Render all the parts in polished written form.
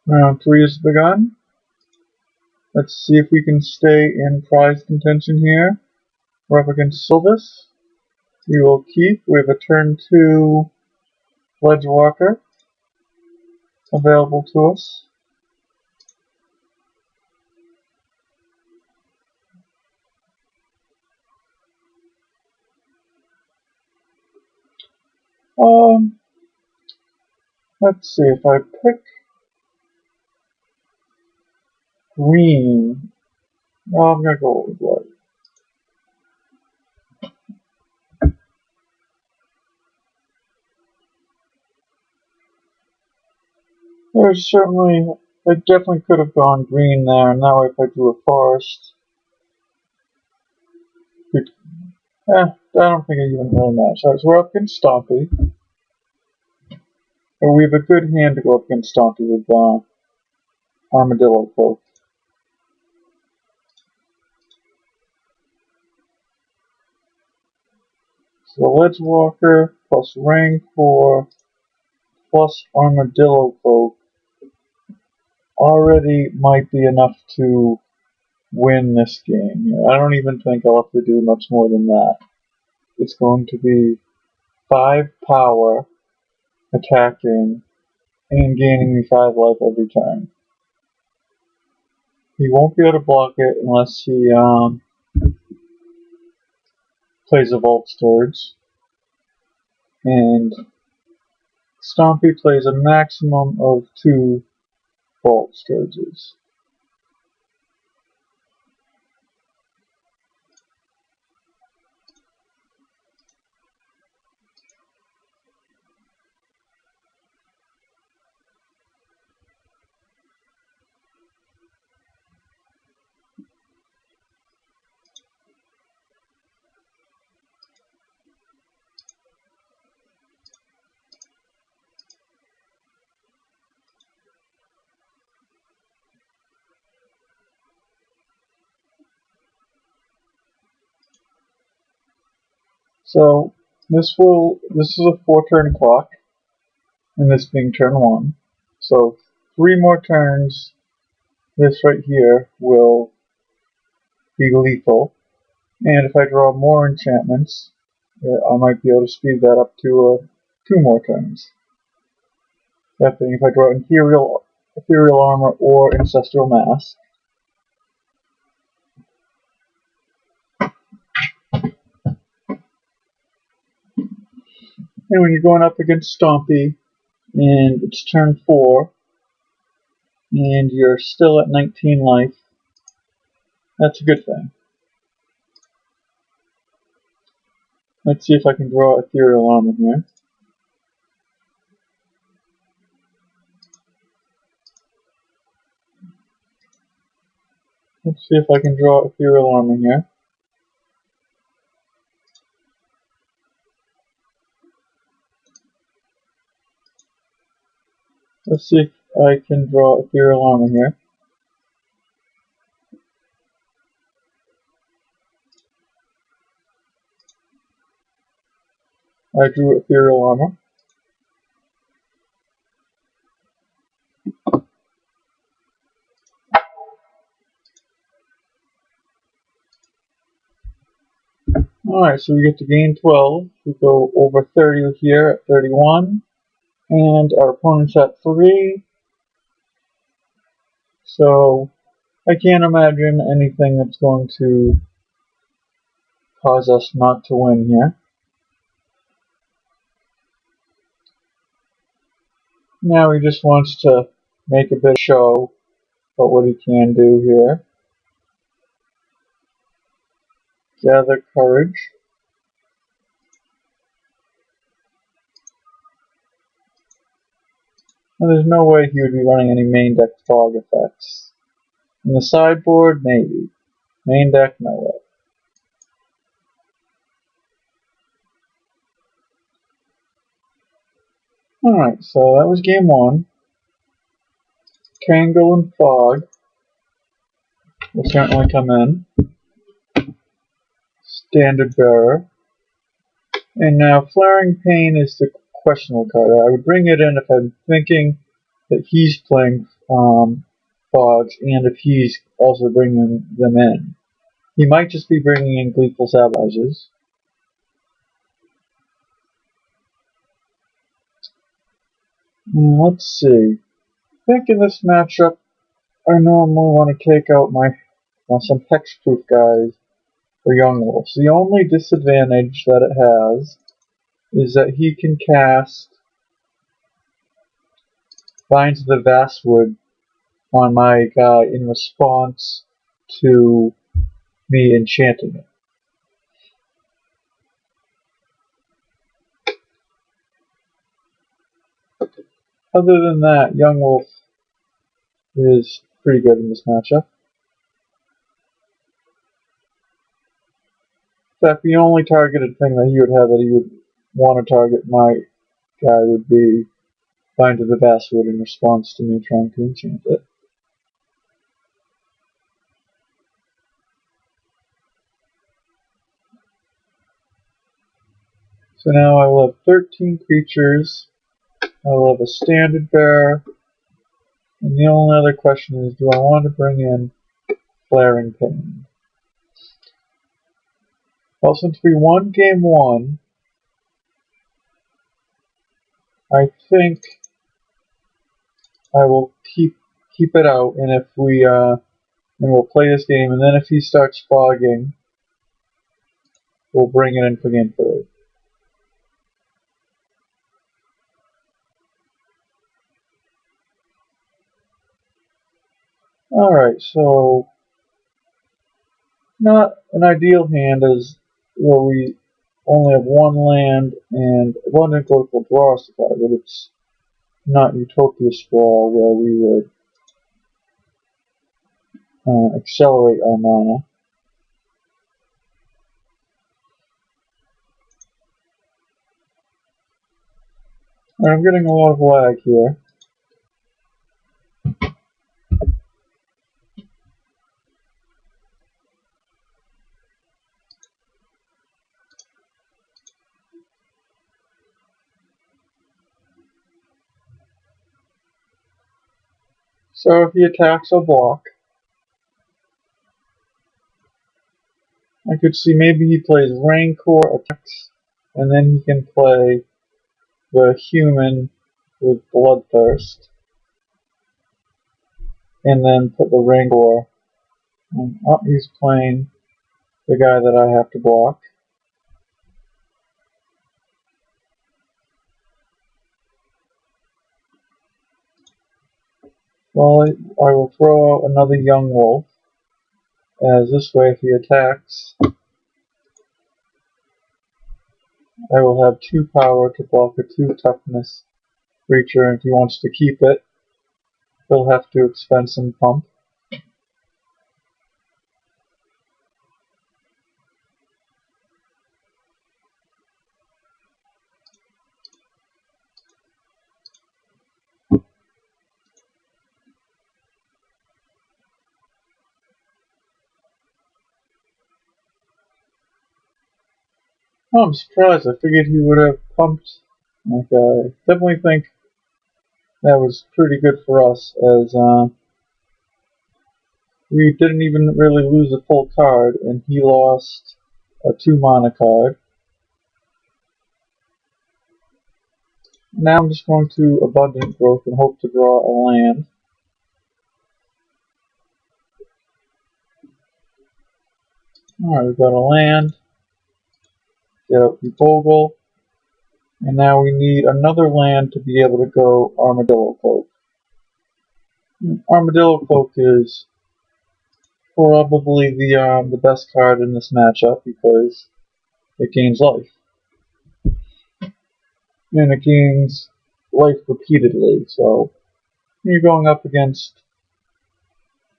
Round 3 has begun. Let's see if we can stay in prize contention here. We're up against Sylvis. We will keep. We have a turn 2 Ledge Walker available to us. Let's see if I pick green. No, I'm gonna go with white. There's certainly, I definitely could have gone green there, and that way if I drew a forest, I don't think it even really matters. Alright, so we're up against Stompy. Or we have a good hand to go up against Stompy with Armadillo Cloak. So Ledge Walker plus Rancor plus Armadillo Cloak already might be enough to win this game here. I don't even think I'll have to do much more than that. It's going to be 5 power attacking and gaining me 5 life every turn. He won't be able to block it unless he plays a Vault Storage. And Stompy plays a maximum of 2 Vault Storages. So this is a 4-turn clock, and this being turn 1. So 3 more turns, this right here will be lethal. And if I draw more enchantments, I might be able to speed that up to 2 more turns. That being if I draw Ethereal Armor or Ancestral Mask. And when you're going up against Stompy, and it's turn 4, and you're still at 19 life, that's a good thing. Let's see if I can draw Ethereal Armor here. Let's see if I can draw Ethereal Armor here. Let's see if I can draw Ethereal Armor here. I drew Ethereal Armor. Alright, so we get to gain 12. We go over 30 here at 31. And our opponent's at 3. So I can't imagine anything that's going to cause us not to win here. Now he just wants to make a bit of show about what he can do here. Gather Courage. And there's no way he would be running any main deck fog effects. In the sideboard, maybe. Main deck, no way. Alright, so that was game 1. Tangle and Fog will certainly come in. Standard Bearer. And now Flaring Pain is the questionable card. I would bring it in if I'm thinking that he's playing fogs and if he's also bringing them in. He might just be bringing in Gleeful Savages. Let's see. I think in this matchup, I normally want to take out some Hexproof guys for Young Wolves. The only disadvantage that it has is that he can cast Vines of the Vastwood on my guy in response to me enchanting it. Other than that, Young Wolf is pretty good in this matchup. In fact, the only targeted thing that he would have that he would want to target my guy would be Bind to the Vastwood in response to me trying to enchant it. So now I will have 13 creatures. I will have a standard bearer. And the only other question is, do I want to bring in Flaring Pain? Well, since we won game 1, I think I will keep it out, and if we and we'll play this game, and then if he starts fogging, we'll bring it in for game 3. Alright, so not an ideal hand as where we only have one land and Abundant Growth will draw us the card, but it's not Utopia Sprawl where we would accelerate our mana. Right, I'm getting a lot of lag here. So if he attacks, I'll block. I could see maybe he plays Rancor, attacks, and then he can play the human with Bloodthirst, and then put the Rancor. And he's playing the guy that I have to block. Well, I will throw out another Young Wolf, as this way if he attacks, I will have 2 power to block a 2 toughness creature, and if he wants to keep it, he'll have to expend some pump. Oh, I'm surprised. I figured he would have pumped. Like, I definitely think that was pretty good for us, as we didn't even really lose a full card, and he lost a 2 mana card. Now I'm just going to Abundant Growth and hope to draw a land. Alright, we've got a land. Get out the Bogle. And now we need another land to be able to go Armadillo Cloak. Armadillo Cloak is probably the best card in this matchup because it gains life. And it gains life repeatedly, so when you're going up against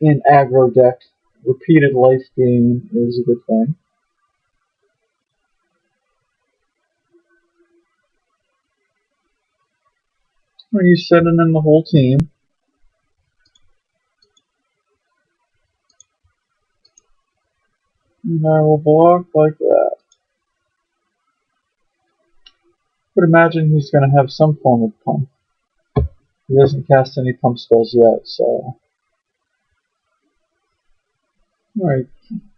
an aggro deck, repeated life gain is a good thing. When you're sending in the whole team, and I will block like that. I would imagine he's going to have some form of pump. He doesn't cast any pump spells yet, so... Alright,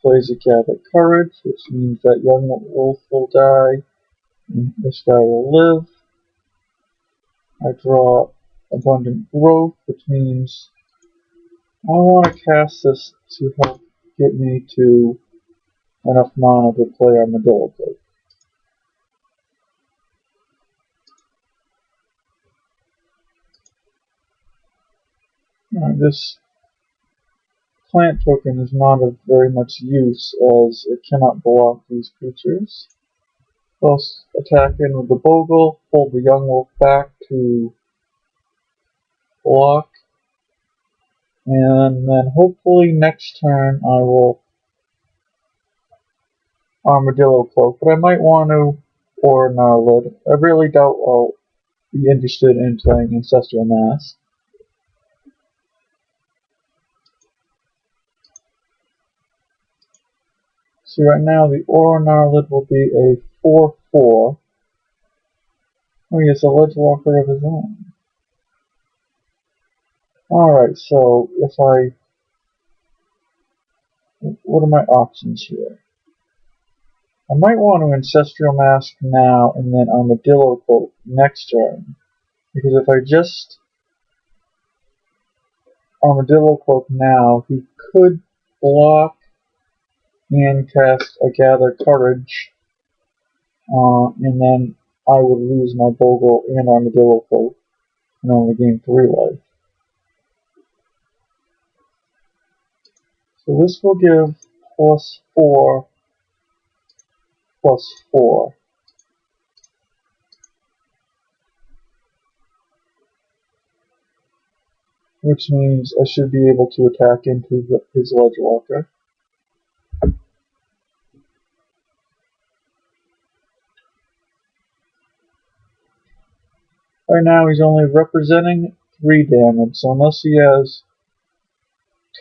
plays a Gather Courage, which means that young wolf will die, and this guy will live. I draw Abundant Growth, which means I want to cast this to help get me to enough mana to play Armadillo Cloak. This plant token is not of very much use as it cannot block these creatures. Plus, attack in with the Bogle, hold the young wolf back to block, and then hopefully next turn I will Armadillo Cloak, but I might want to or Gnarlid. I really doubt I'll be interested in playing Ancestral Mass. See, right now the Aura Gnarlid will be a 4/4. Oh, he has a Ledgewalker of his own. Alright, so if I... What are my options here? I might want to Ancestral Mask now and then Armadillo Cloak next turn. Because if I just Armadillo Cloak now, he could block and cast a Gather Courage, and then I would lose my Bogle and Armadillo Cloak and only gain 3 life. So this will give +4, +4. Which means I should be able to attack into his Ledgewalker. Right now he's only representing 3 damage, so unless he has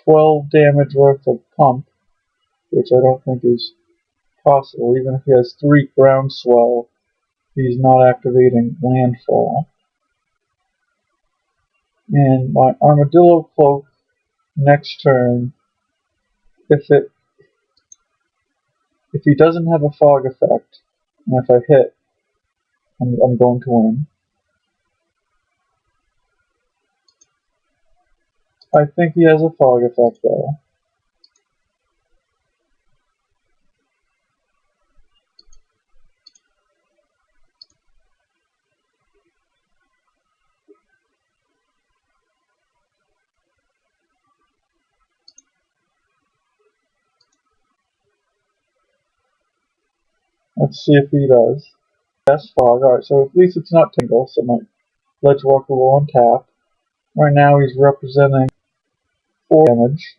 12 damage worth of pump, which I don't think is possible, even if he has 3 Groundswell, he's not activating Landfall. And my Armadillo Cloak next turn, if he doesn't have a fog effect, and if I hit, I'm going to win. I think he has a fog effect though. Let's see if he does. Yes, fog. Alright, so at least it's not Tingle, so my Ledgewalker will untap. Right now he's representing 4 damage.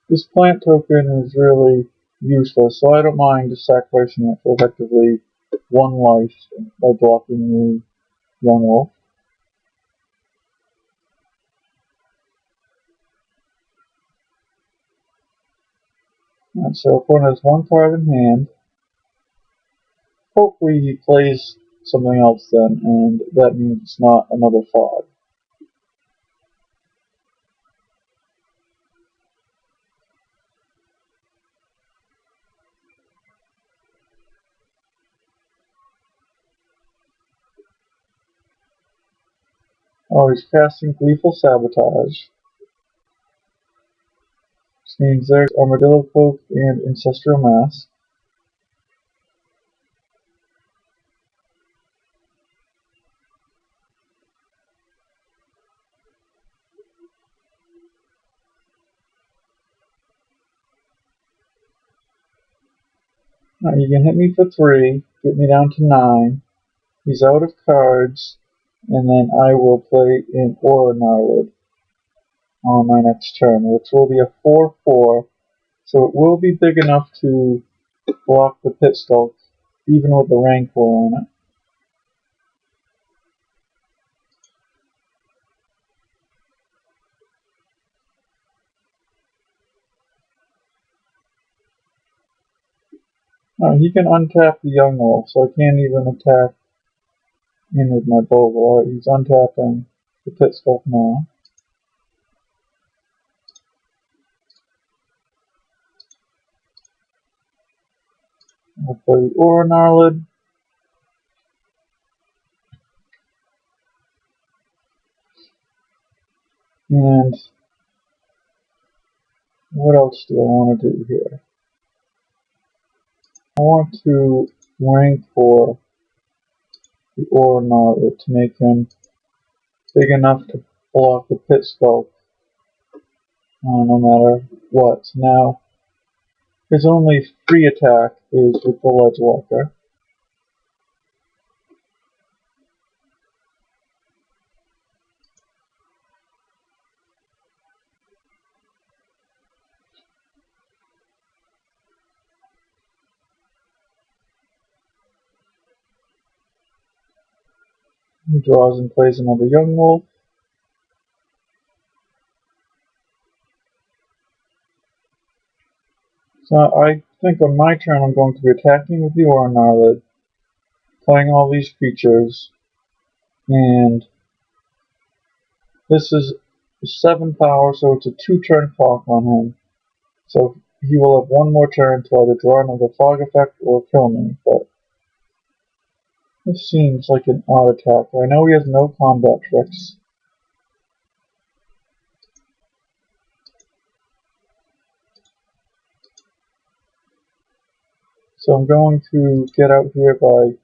This plant token is really useless, so I don't mind just sacrificing it for effectively 1 life by blocking the young wolf. Alright, so opponent has 1 card in hand. Hopefully he plays something else then, and that means it's not another fog. Oh, he's casting Gleeful Sabotage. Which means there's Armadillo Cloak and Ancestral Mass. Now you can hit me for 3, get me down to 9. He's out of cards, and then I will play in Aura Gnarlid on my next turn, which will be a 4/4, so it will be big enough to block the Pit Skulk, even with the Rancor on it. He can untap the young wolf, so I can't even attack in with my Bogle. Alright, he's untapping the pit stuff now. I'll play Aura Gnarlid. And what else do I want to do here? I want to rank for the Aura Gnarlid to make him big enough to block the pit sculpt no matter what. Now, his only free attack is with the Ledge Walker. He draws and plays another Young Wolf. So I think on my turn I'm going to be attacking with the Aura Gnarlid, playing all these creatures, and this is 7 power, so it's a 2-turn clock on him. So he will have 1 more turn to either draw another Fog effect or kill me, but this seems like an odd attack. I know he has no combat tricks. So I'm going to get out here by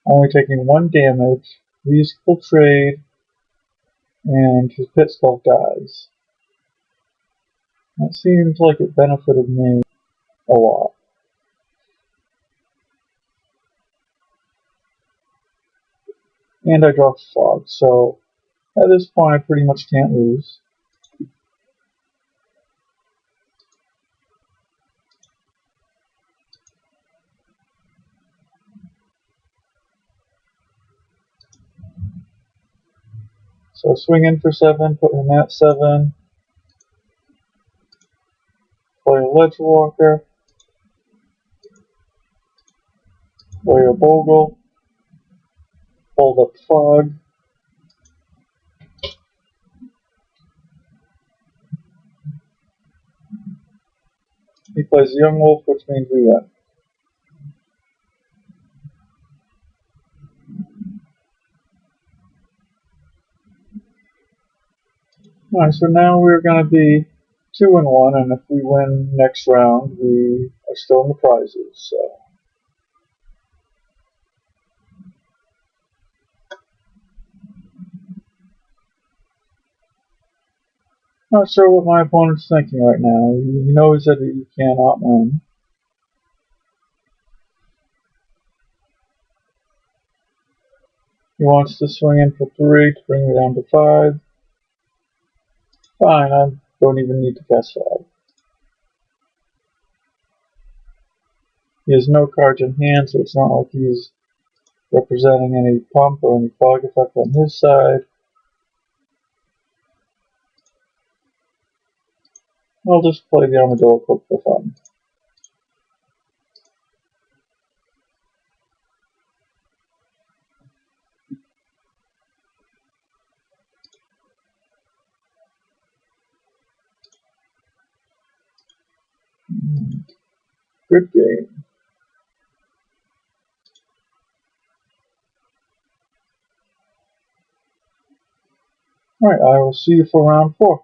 only taking 1 damage, musical trade, and his pit sculpt dies. That seems like it benefited me a lot. And I dropped Fog, so at this point I pretty much can't lose. So swing in for 7, put him at 7, play a Ledge Walker, play a Bogle, hold up Fog, he plays Young Wolf, which means we win. Alright, so now we're going to be 2-1, and if we win next round, we are still in the prizes, so. Not sure what my opponent's thinking right now. He knows that he cannot win. He wants to swing in for 3 to bring me down to 5. Fine, I don't even need to cast 5. He has no cards in hand, so it's not like he's representing any pump or any fog effect on his side. I'll just play the Armadillo Cloak for fun. Good game. Alright, I will see you for round 4.